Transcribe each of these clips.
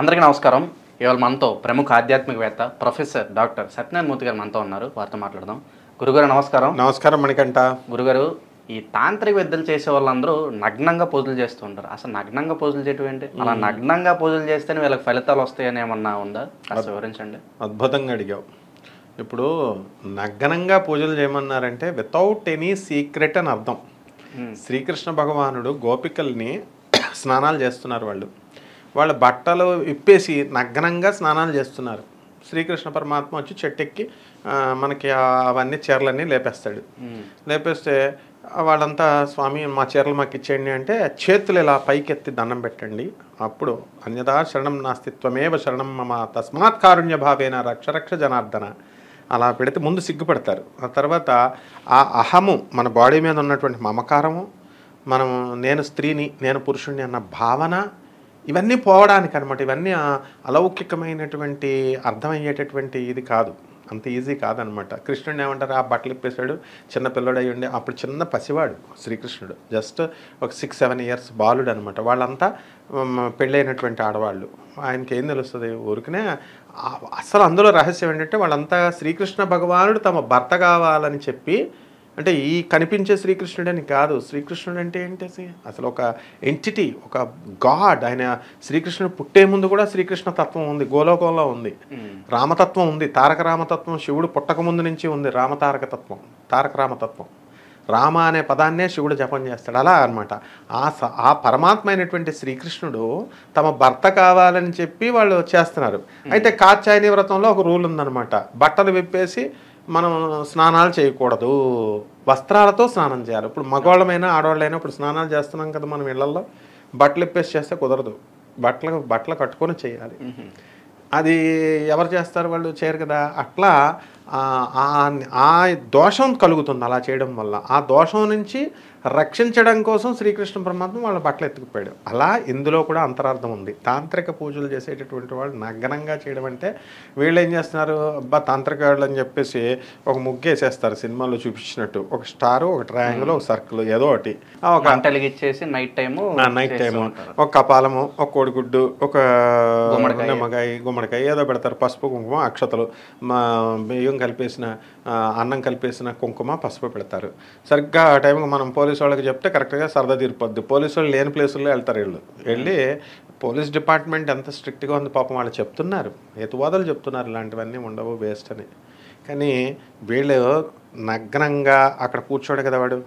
అందరికీ నమస్కారం. ఇవాళ మనతో ప్రముఖ ఆధ్యాత్మికవేత్త ప్రొఫెసర్ డాక్టర్ సత్యనారాయణ మూర్తి గారు మనతో ఉన్నారు. వారితో మాట్లాడదాం. గురుగారు నమస్కారం. నమస్కారం మణికంఠ. గురుగారు, ఈ తాంత్రిక విద్యలు చేసే వాళ్ళందరూ నగ్నంగా పూజలు చేస్తూ ఉంటారు. అసలు నగ్నంగా పూజలు చేయటం ఏంటి? అలా నగ్నంగా పూజలు చేస్తేనే వీళ్ళకి ఫలితాలు వస్తాయని ఏమన్నా ఉందా? అసలు వివరించండి. అద్భుతంగా అడిగావు. ఇప్పుడు నగ్నంగా పూజలు చేయమన్నారంటే వితౌట్ ఎనీ సీక్రెట్ అని అర్థం. శ్రీకృష్ణ భగవానుడు గోపికల్ని స్నానాలు చేస్తున్నారు. వాళ్ళ బట్టలు ఇప్పేసి నగ్నంగా స్నానాలు చేస్తున్నారు. శ్రీకృష్ణ పరమాత్మ వచ్చి చెట్టెక్కి మనకి అవన్నీ చీరలన్నీ లేపేస్తాడు. లేపేస్తే వాళ్ళంతా స్వామి మా చీరలు మాకు ఇచ్చేయండి అంటే చేతులు ఇలా పైకెత్తి దండం పెట్టండి. అప్పుడు అన్యదా శరణం నాస్తిత్వమేవ శరణం మమ తస్మాత్ కారుణ్య భావేన రక్షరక్ష జనార్దన అలా పెడితే ముందు సిగ్గుపడతారు. ఆ తర్వాత ఆ అహము, మన బాడీ మీద ఉన్నటువంటి మమకారము, మనం నేను స్త్రీని నేను పురుషుణ్ణి అన్న భావన, ఇవన్నీ పోవడానికి అనమాట. ఇవన్నీ అలౌకికమైనటువంటి అర్థమయ్యేటటువంటి ఇది కాదు, అంత ఈజీ కాదనమాట. కృష్ణుడిని ఏమంటారు, ఆ బట్టలు ఇప్పేశాడు, చిన్న పిల్లడు అయ్యుండి, అప్పుడు చిన్న పసివాడు శ్రీకృష్ణుడు, జస్ట్ ఒక 6-7 ఇయర్స్ బాలుడు అనమాట. వాళ్ళంతా పెళ్ళైనటువంటి ఆడవాళ్ళు. ఆయనకి ఏం తెలుస్తుంది ఊరికనే. అసలు అందులో రహస్యం ఏంటంటే వాళ్ళంతా శ్రీకృష్ణ భగవానుడు తమ భర్త కావాలని చెప్పి, అంటే ఈ కనిపించే శ్రీకృష్ణుడని కాదు. శ్రీకృష్ణుడు అంటే ఏంటి అసలు? ఒక ఎంటిటీ, ఒక గాడ్. ఆయన శ్రీకృష్ణుడు పుట్టే ముందు కూడా శ్రీకృష్ణ తత్వం ఉంది, గోలోకంలో ఉంది. రామతత్వం ఉంది, తారక రామతత్వం శివుడు పుట్టక ముందు నుంచి ఉంది. రామతారక తత్వం, తారక రామతత్వం. రామ అనే పదాన్నే శివుడు జపం చేస్తాడు. అలా అనమాట. ఆ పరమాత్మ అయినటువంటి శ్రీకృష్ణుడు తమ భర్త కావాలని చెప్పి వాళ్ళు చేస్తున్నారు. అయితే కాత్యాయని వ్రతంలో ఒక రూల్ ఉందన్నమాట. బట్టలు విప్పేసి మనం స్నానాలు చేయకూడదు, వస్త్రాలతో స్నానం చేయాలి. ఇప్పుడు మగవాళ్ళమైనా ఆడవాళ్ళైనా ఇప్పుడు స్నానాలు చేస్తున్నాం కదా మనం ఇళ్లలో, బట్టలు ఇప్పేసి చేస్తే కుదరదు. బట్టలు కట్టుకొని చేయాలి. అది ఎవరు చేస్తారు? వాళ్ళు చేయరు కదా. అట్లా ఆ దోషం కలుగుతుంది అలా చేయడం వల్ల. ఆ దోషం నుంచి రక్షించడం కోసం శ్రీకృష్ణ పరమాత్మ వాళ్ళ బట్టలు ఎత్తుకుపోయాడు. అలా ఇందులో కూడా అంతరార్థం ఉంది. తాంత్రిక పూజలు చేసేటటువంటి వాళ్ళు నగ్నంగా చేయడం అంటే, వీళ్ళు ఏం చేస్తున్నారు, అబ్బా తాంత్రిక వాళ్ళు అని చెప్పేసి ఒక ముగ్గు వేసేస్తారు సినిమాలో చూపించినట్టు. ఒక స్టారు, ఒక ట్రయాంగిల్, ఒక సర్కిల్, ఏదో ఒకటి. ఒక ఇచ్చేసి నైట్ టైము ఒక కపాలము, ఒక కోడిగుడ్డు, ఒక నిమ్మకాయ, గుమ్మడికాయ ఏదో పెడతారు. పసుపు, కుంకుమ, అక్షతలు, బియ్యం కలిపేసిన అన్నం కలిపేసిన కుంకుమ, పసుపు పెడతారు. సరిగ్గా ఆ టైంకి మనం పోలీసు వాళ్ళకి చెప్తే కరెక్ట్గా సరదా తీరిపోద్ది. పోలీసు వాళ్ళు లేని ప్లేసుల్లో వెళ్తారు. వెళ్ళి పోలీస్ డిపార్ట్మెంట్ ఎంత స్ట్రిక్ట్గా ఉంది పాపం, వాళ్ళు చెప్తున్నారు, హేతువాదాలు చెప్తున్నారు, ఇలాంటివన్నీ ఉండవు, వేస్ట్ అని. కానీ వీళ్ళు నగ్నంగా అక్కడ కూర్చోడు కదా వాడు.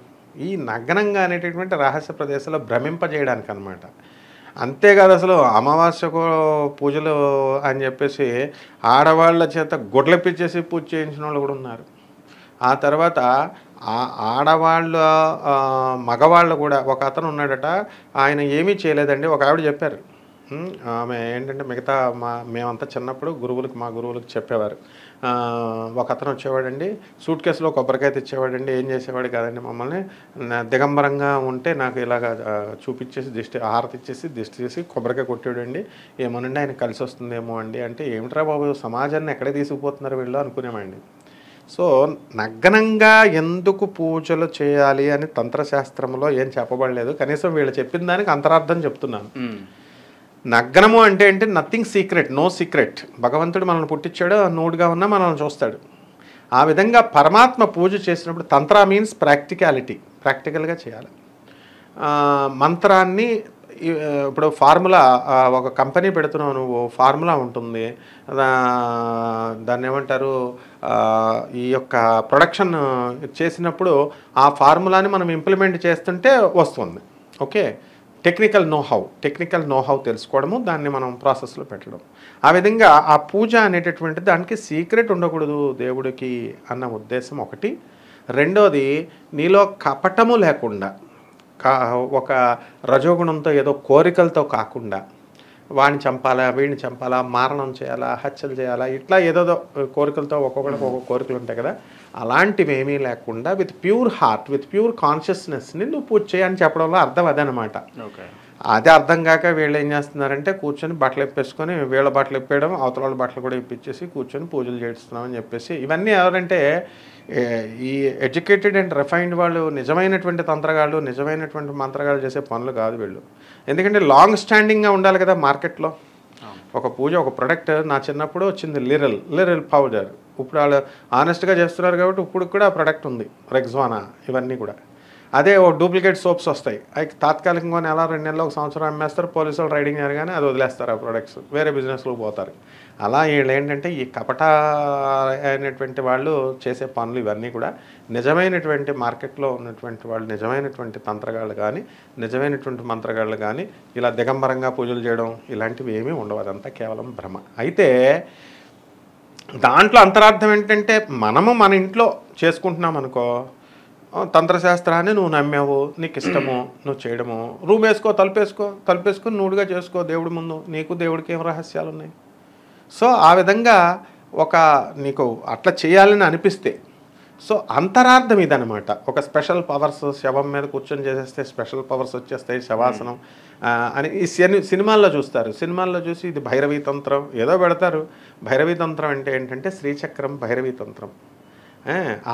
ఈ నగ్నంగా అనేటటువంటి రహస్య ప్రదేశాల్లో భ్రమింపజేయడానికి అనమాట. అంతేకాదు, అసలు అమావాస్యకు పూజలు అని చెప్పేసి ఆడవాళ్ళ చేత గుడ్లపిచ్చేసి పూజ చేయించిన వాళ్ళు కూడా ఉన్నారు. ఆ తర్వాత ఆడవాళ్ళు మగవాళ్ళు కూడా, ఒక అతను ఉన్నాడట, ఆయన ఏమీ చేయలేదండి. ఒక ఆవిడ చెప్పారు, ఆమె ఏంటంటే మిగతా మేమంతా చిన్నప్పుడు మా గురువులకు చెప్పేవారు. ఒక అతను వచ్చేవాడండి, సూట్ కేసులో కొబ్బరికాయ తెచ్చేవాడండి. ఏం చేసేవాడు కాదండి, మమ్మల్ని దిగంబరంగా ఉంటే నాకు ఇలాగ చూపించేసి హారతి ఇచ్చేసి దిష్టి చేసి కొబ్బరికాయ కొట్టాడండి. ఏమోనండి ఆయన కలిసి వస్తుందేమో అండి అంటే, ఏమిట్రా బాబు సమాజాన్ని ఎక్కడే తీసుకుపోతున్నారు వీళ్ళు అనుకునేవాడిని. సో నగ్నంగా ఎందుకు పూజలు చేయాలి అని తంత్రశాస్త్రంలో ఏం చెప్పబడలేదు. కనీసం వీళ్ళు చెప్పిన దానికి అంతరార్థం చెప్తున్నాను. నగ్నము అంటే ఏంటి? Nothing secret, no secret. భగవంతుడు మనల్ని పుట్టించాడు, నూడుగా ఉన్నా మనల్ని చూస్తాడు. ఆ విధంగా పరమాత్మ పూజ చేసినప్పుడు తంత్ర మీన్స్ ప్రాక్టికాలిటీ, ప్రాక్టికల్గా చేయాలి. మంత్రాన్ని ఇప్పుడు ఫార్ములా, ఒక కంపెనీ పెడుతున్నావు నువ్వు, ఫార్ములా ఉంటుంది, దాన్ని ఏమంటారు, ఈ యొక్క ప్రొడక్షన్ చేసినప్పుడు ఆ ఫార్ములాని మనం ఇంప్లిమెంట్ చేస్తుంటే వస్తుంది. ఓకే, టెక్నికల్ నోహౌ తెలుసుకోవడము, దాన్ని మనం ప్రాసెస్లో పెట్టడం. ఆ విధంగా ఆ పూజ అనేటటువంటిది దానికి సీక్రెట్ ఉండకూడదు దేవుడికి అన్న ఉద్దేశం ఒకటి. రెండోది, నీలో కపటము లేకుండా, ఒక రజోగుణంతో ఏదో కోరికలతో కాకుండా, వాడిని చంపాలా, వీడిని చంపాలా, మారణం చేయాలా, హత్యలు చేయాలా, ఇట్లా ఏదో కోరికలతో ఒక్కొక్కడికి ఒక్కొక్క కోరికలు ఉంటాయి కదా, అలాంటివి ఏమీ లేకుండా with pure heart, with pure కాన్షియస్నెస్ని నువ్వు పూజ చేయని చెప్పడంలో అర్థం అదనమాట. అదే అర్థం కాక వీళ్ళు ఏం చేస్తున్నారంటే కూర్చొని బట్టలు ఇప్పేసుకొని, వీళ్ళ బట్టలు ఇప్పేయడం, అవతల వాళ్ళ బట్టలు కూడా ఇప్పించేసి కూర్చొని పూజలు చేస్తున్నామని చెప్పేసి, ఇవన్నీ ఎవరంటే ఈ ఎడ్యుకేటెడ్ అండ్ రిఫైన్డ్ వాళ్ళు, నిజమైనటువంటి తంత్రగాళ్ళు, నిజమైనటువంటి మంత్రగాళ్ళు చేసే పనులు కాదు వీళ్ళు. ఎందుకంటే లాంగ్ స్టాండింగ్గా ఉండాలి కదా మార్కెట్లో. ఒక పూజ ఒక ప్రొడక్ట్ నా చిన్నప్పుడు వచ్చింది లిరిల్ పౌడర్. ఇప్పుడు వాళ్ళు ఆనెస్ట్గా చేస్తున్నారు కాబట్టి ఇప్పుడు కూడా ఆ ప్రొడక్ట్ ఉంది, రెగ్జానా, ఇవన్నీ కూడా. అదే ఓ డూప్లికేట్ సోప్స్ వస్తాయి, అవి తాత్కాలికంగా నెల 2 నెలలు 1 సంవత్సరం అమ్మేస్తారు, పోలీసులు రైడింగ్ చేయగానే అది వదిలేస్తారు, ఆ ప్రొడక్ట్స్ వేరే బిజినెస్లోకి పోతారు. అలా వీళ్ళు ఏంటంటే ఈ కపట అయినటువంటి వాళ్ళు చేసే పనులు ఇవన్నీ కూడా నిజమైనటువంటి మార్కెట్లో ఉన్నటువంటి వాళ్ళు, నిజమైనటువంటి తంత్రగాళ్ళు కానీ నిజమైనటువంటి మంత్రగాళ్ళు కానీ ఇలా దిగంబరంగా పూజలు చేయడం ఇలాంటివి ఏమీ ఉండవు, అదంతా కేవలం భ్రమ. అయితే దాంట్లో అంతరార్థం ఏంటంటే మనము మన ఇంట్లో చేసుకుంటున్నాం అనుకో, తంత్రశాస్త్రాన్ని నువ్వు నమ్మావు, నీకు ఇష్టము, నువ్వు చేయడము, రూమ్ వేసుకో, తలుపేసుకొని నువ్వుగా చేసుకో దేవుడి ముందు, నీకు దేవుడికి ఏం రహస్యాలు ఉన్నాయి. సో ఆ విధంగా ఒక నీకు అట్లా చేయాలని అనిపిస్తే, సో అంతరార్థం ఇదనమాట. ఒక స్పెషల్ పవర్స్ శవం మీద కూర్చొని చేసేస్తే స్పెషల్ పవర్స్ వచ్చేస్తాయి, శవాసనం అని ఈ సినిమాల్లో చూస్తారు. సినిమాల్లో చూసి ఇది భైరవీ తంత్రం ఏదో పెడతారు. భైరవీ తంత్రం అంటే ఏంటంటే శ్రీచక్రం భైరవీ తంత్రం.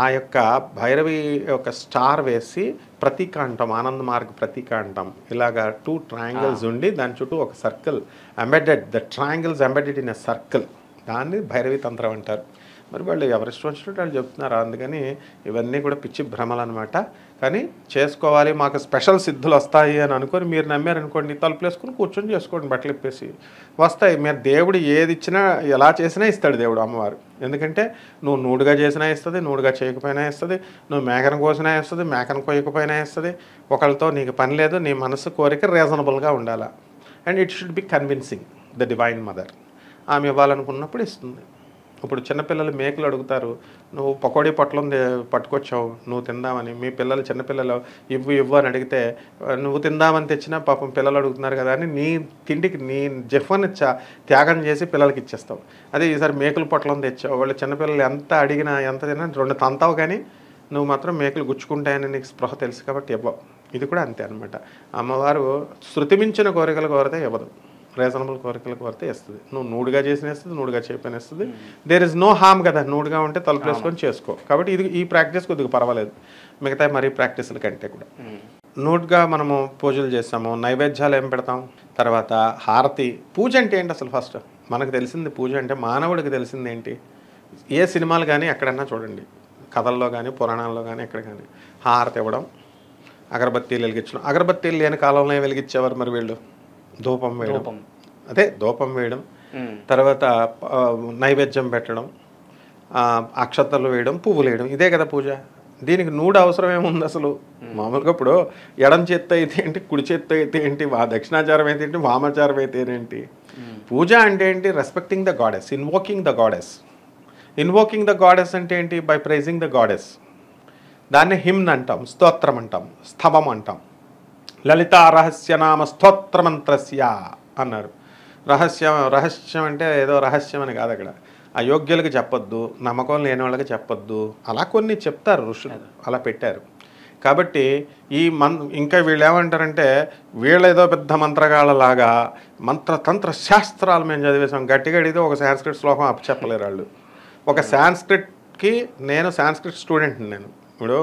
ఆ యొక్క భైరవి యొక్క స్టార్ వేసి ప్రతీక అంటాం, ఆనంద మార్గ్ ప్రతీక అంటాం. ఇలాగా 2 ట్రయాంగిల్స్ ఉండి దాని చుట్టూ ఒక circle embedded, the triangles embedded in a circle, దాన్ని భైరవి తంత్రం అంటారు. మరి వాళ్ళు ఎవరిష్టం వచ్చినట్టు వాళ్ళు చెప్తున్నారు. అందుకని ఇవన్నీ కూడా పిచ్చి భ్రమలు అనమాట. కానీ చేసుకోవాలి, మాకు స్పెషల్ సిద్ధులు వస్తాయి అని అనుకొని మీరు నమ్మారనుకోండి, తలుపులు వేసుకొని కూర్చొని చేసుకోండి, బట్టలు ఇప్పేసి వస్తాయి. మీరు దేవుడు ఏది ఇచ్చినా ఎలా చేసినా ఇస్తాడు దేవుడు, అమ్మవారు. ఎందుకంటే నువ్వు నూడుగా చేసినా ఇస్తుంది, నూడుగా చేయకపోయినా ఇస్తుంది, నువ్వు మేకను కోసినా ఇస్తుంది, మేకను కోయకపోయినా ఇస్తుంది. ఒకళ్ళతో నీకు పని లేదు, నీ మనసు కోరిక రీజనబుల్గా ఉండాలా. And it should be convincing the divine mother. ఆమె ఇవ్వాలనుకున్నప్పుడు ఇస్తుంది. ఇప్పుడు చిన్నపిల్లలు మేకలు అడుగుతారు, నువ్వు పకోడీ పొట్లం పట్టుకొచ్చావు నువ్వు తిందామని, మీ పిల్లలు చిన్నపిల్లలు ఇవ్వు అని అడిగితే నువ్వు తిందామని తెచ్చినా పాపం పిల్లలు అడుగుతున్నారు కదా అని నీ తిండికి నీ జఫ్ఫని త్యాగం చేసి పిల్లలకి ఇచ్చేస్తావు. అదే ఈసారి మేకలు పొట్లం తెచ్చావు, వాళ్ళు చిన్నపిల్లలు ఎంత అడిగినా ఎంత తిన్నా 2 తంతావు, కానీ నువ్వు మాత్రం మేకలు గుచ్చుకుంటాయని నీకు స్పృహ తెలుసు కాబట్టి ఇవ్వవు. ఇది కూడా అంతే అనమాట. అమ్మవారు శృతిమించిన కోరికలు కోరితే ఇవ్వదు, రీజనబుల్ కోరికలు కోరితే ఇస్తుంది. నువ్వు నూడుగా చేసిన ఇస్తుంది, నూడుగా చేయని ఇస్తుంది. దేర్ ఇస్ నో హార్మ్ కదా, నూడుగా ఉంటే తలుపు వేసుకొని చేసుకో. కాబట్టి ఇది ఈ ప్రాక్టీస్ కొద్దిగా పర్వాలేదు మిగతా మరీ ప్రాక్టీసుల కంటే కూడా. నూడుగా మనము పూజలు చేస్తాము, నైవేద్యాలు ఏం పెడతాం, తర్వాత హారతి. పూజ అంటే ఏంటి అసలు? ఫస్ట్ మనకు తెలిసింది పూజ అంటే, మానవుడికి తెలిసింది ఏంటి? ఏ సినిమాలు కానీ ఎక్కడన్నా చూడండి, కథల్లో కానీ పురాణాల్లో కానీ ఎక్కడ కానీ హారతి ఇవ్వడం, అగరబత్తీలు వెలిగించడం. అగరబత్తీలు లేని కాలంలో వెలిగించేవారు మరి వీళ్ళు? ధూపం వేయడం, అదే ధూపం వేయడం, తర్వాత నైవేద్యం పెట్టడం, అక్షతలు వేయడం, పువ్వులు వేయడం, ఇదే కదా పూజ. దీనికి నూడు అవసరం ఏముంది అసలు? మామూలుగా ఇప్పుడు ఎడం చేత్తో అయితే ఏంటి, కుడి చేత్తో అయితే ఏంటి, దక్షిణాచారం అయితే ఏంటి, వామాచారం అయితే ఏంటి? పూజ అంటే ఏంటి? Respecting the goddess, invoking the goddess. Invoking the goddess అంటే ఏంటి? By pricing the goddess. దాన్ని హిమ్న్ అంటాం, స్తోత్రం అంటాం, స్తవం అంటాం. లలితా రహస్యనామ స్తోత్రమంత్రస్య అన్నారు. రహస్యం అంటే ఏదో రహస్యం అని కాదు, అక్కడ అయోగ్యులకు చెప్పొద్దు, నమ్మకం లేని వాళ్ళకి చెప్పొద్దు, అలా కొన్ని చెప్తారు ఋషులు, అలా పెట్టారు. కాబట్టి ఈ ఇంకా వీళ్ళు ఏమంటారంటే, వీళ్ళేదో పెద్ద మంత్రగాళ్ళలాగా తంత్ర శాస్త్రాలు మేము చదివేసాం, గట్టిగా అడిగితే ఒక సాంస్క్రిట్ శ్లోకం అప్పచెప్పలేరు వాళ్ళు. ఒక సాంస్క్రిట్కి, నేను సాంస్క్రిట్ స్టూడెంట్ని, నేను ఇప్పుడు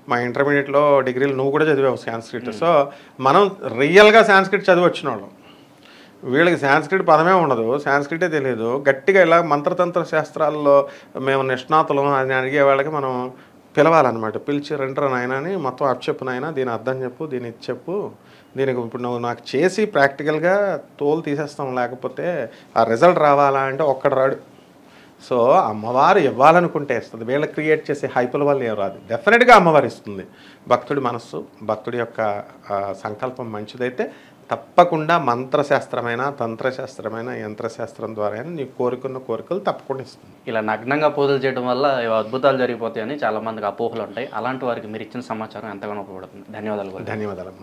మా ఇంటర్మీడియట్లో డిగ్రీలు నువ్వు కూడా చదివావు సాంస్క్రిట్. సో మనం రియల్గా సాంస్క్రిట్ చదివి వచ్చిన వాళ్ళం. వీళ్ళకి సాంస్క్రిట్ పదమే ఉండదు, సాంస్క్రిటే తెలియదు. గట్టిగా ఇలా మంత్రతంత్ర శాస్త్రాల్లో మేము నిష్ణాతులం అని అడిగే వాళ్ళకి మనం పిలవాలన్నమాట. పిలిచి రెండర నాయన అని మొత్తం అప్పచెప్పు నాయన, దీని అర్థం చెప్పు, దీని ఇది చెప్పు, దీనికి ఇప్పుడు నువ్వు నాకు చేసి ప్రాక్టికల్గా తోలు తీసేస్తాం, లేకపోతే ఆ రిజల్ట్ రావాలా అంటే ఒక్కడు రాడు. సో అమ్మవారు ఇవ్వాలనుకుంటే ఇస్తుంది, వీళ్ళ క్రియేట్ చేసే హైపుల వల్ల ఏం రాదు. డెఫినెట్గా అమ్మవారు ఇస్తుంది. భక్తుడి మనస్సు, భక్తుడి యొక్క సంకల్పం మంచిదైతే తప్పకుండా మంత్రశాస్త్రమైన, తంత్రశాస్త్రమైన, యంత్రశాస్త్రం ద్వారా నీకు కోరుకున్న కోరికలు తప్పకుండా ఇస్తుంది. ఇలా నగ్నంగా పూజలు చేయడం వల్ల అద్భుతాలు జరిగిపోతాయని చాలా మందికి అపోహలు ఉంటాయి. అలాంటి వారికి మీరు ఇచ్చిన సమాచారం ఎంతగానో ఉపయోగపడుతుంది. ధన్యవాదాలు. ధన్యవాదాలు.